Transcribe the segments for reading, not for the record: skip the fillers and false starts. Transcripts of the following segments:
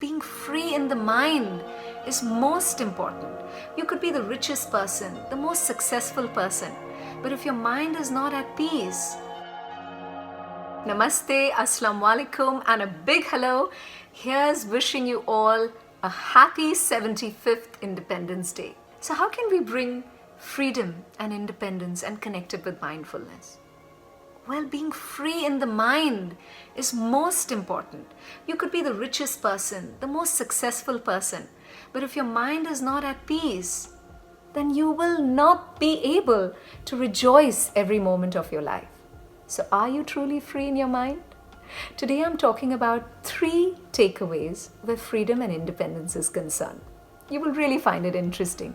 Being free in the mind is most important. You could be the richest person, the most successful person, but if your mind is not at peace. Namaste, Assalamu alaikum, and a big hello. Here's wishing you all a happy 75th Independence Day. So, how can we bring freedom and independence and connect it with mindfulness? Well, being free in the mind is most important. You could be the richest person, the most successful person, but if your mind is not at peace, then you will not be able to rejoice every moment of your life. So, are you truly free in your mind? Today, I'm talking about 3 takeaways where freedom and independence is concerned. You will really find it interesting.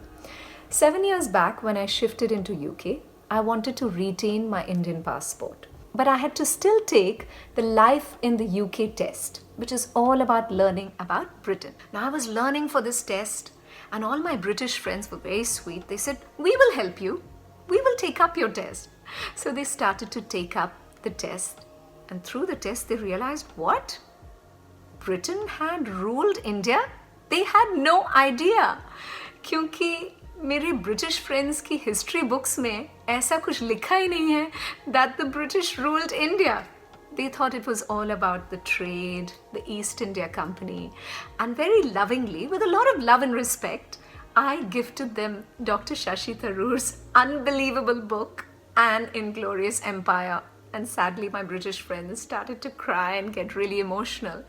7 years back, when I shifted into UK, I wanted to retain my Indian passport. But I had to still take the Life in the UK test, which is all about learning about Britain. Now, I was learning for this test, and all my British friends were very sweet. They said, "We will help you. We will take up your test." So they started to take up the test. And through the test, they realized, what? Britain had ruled India? They had no idea. क्योंकि मेरे British friends की history books में ऐसा कुछ लिखा ही नहीं है that the British ruled India. They thought it was all about the trade, the East India Company, and very lovingly, with a lot of love and respect, I gifted them Dr. Shashi Tharoor's unbelievable book, An Inglorious Empire. And sadly, my British friends started to cry and get really emotional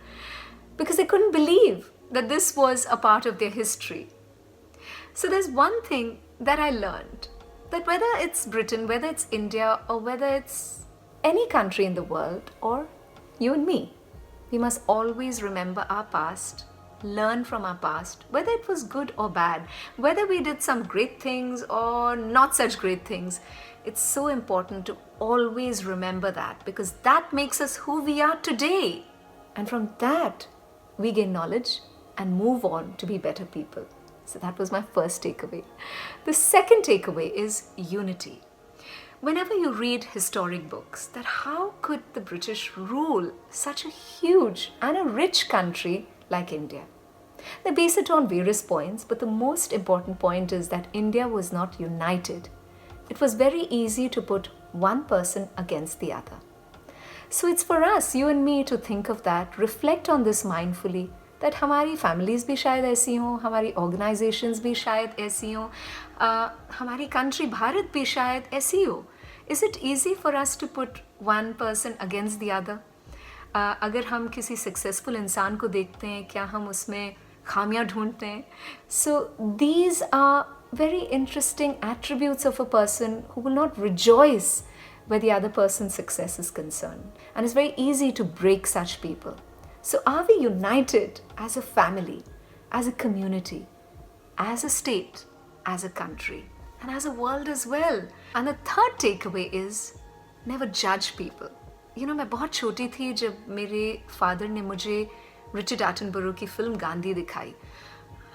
because they couldn't believe that this was a part of their history. So there's one thing that I learned, that whether it's Britain, whether it's India, or whether it's any country in the world, or you and me, we must always remember our past, learn from our past, whether it was good or bad, whether we did some great things or not such great things. It's so important to always remember that, because that makes us who we are today. And from that, we gain knowledge and move on to be better people. So that was my first takeaway. The second takeaway is unity. Whenever you read historic books, that how could the British rule such a huge and a rich country like India? They base it on various points, but the most important point is that India was not united. It was very easy to put one person against the other. So it's for us, you and me, to think of that, reflect on this mindfully, that हमारी families भी शायद ऐसी हों, हमारी organisations भी शायद ऐसी हों, हमारी कंट्री भारत भी शायद ऐसी हो. Is it easy for us to put one person against the other? अगर हम किसी सक्सेसफुल इंसान को देखते हैं, क्या हम उसमें खामियां ढूंढते हैं? So these are very interesting attributes of a person who will not rejoice where the other person's success is concerned. And it's very easy to break such people. So are we united as a family, as a community, as a state, as a country, and as a world as well? And the third takeaway is never judge people. You know, मैं बहुत छोटी थी जब मेरे father ने मुझे Richard Attenborough की film Gandhi दिखाई.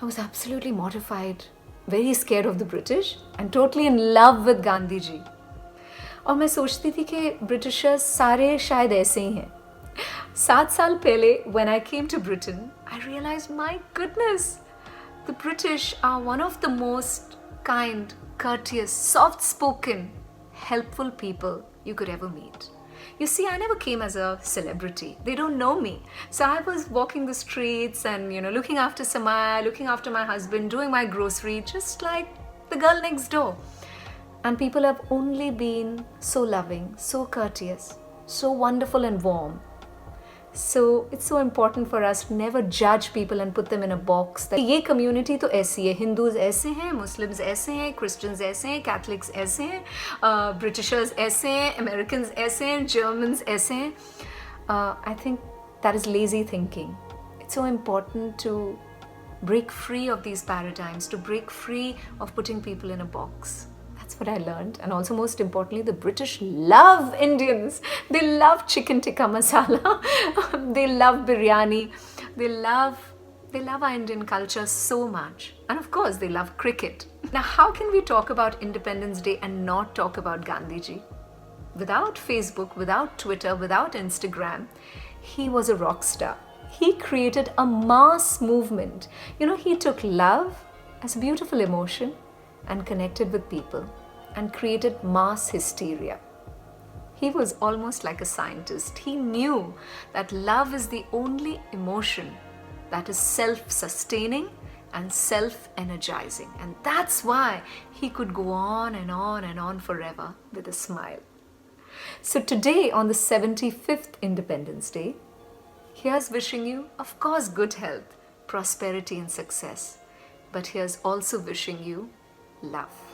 I was absolutely mortified, very scared of the British and totally in love with Gandhi ji. और मैं सोचती थी कि ब्रिटिशर्स सारे शायद ऐसे ही हैं. 7 साल पहले, when I came to Britain, I realized, my goodness, the British are one of the most kind, courteous, soft-spoken, helpful people you could ever meet. You see, I never came as a celebrity. They don't know me. So I was walking the streets and, looking after Samaya, looking after my husband, doing my grocery, just like the girl next door. And people have only been so loving, so courteous, so wonderful and warm. So it's so important for us to never judge people and put them in a box that ये community तो ऐसी है, Hindus ऐसे हैं, Muslims ऐसे हैं, Christians ऐसे हैं, Catholics ऐसे हैं, Britishers ऐसे हैं, Americans ऐसे हैं, Germans ऐसे हैं. I think that is lazy thinking. It's so important to break free of these paradigms, to break free of putting people in a box. That's what I learned. And also, most importantly, the British love Indians. They love chicken tikka masala. They love biryani. They love our Indian culture so much. And of course, they love cricket. Now, how can we talk about Independence Day and not talk about Gandhi ji? Without Facebook, without Twitter, without Instagram, he was a rock star. He created a mass movement. He took love as a beautiful emotion and connected with people and created mass hysteria. He was almost like a scientist. He knew that love is the only emotion that is self-sustaining and self-energizing. And that's why he could go on and on and on forever with a smile. So today, on the 75th Independence Day, here's wishing you, of course, good health, prosperity and success. But here's also wishing you love.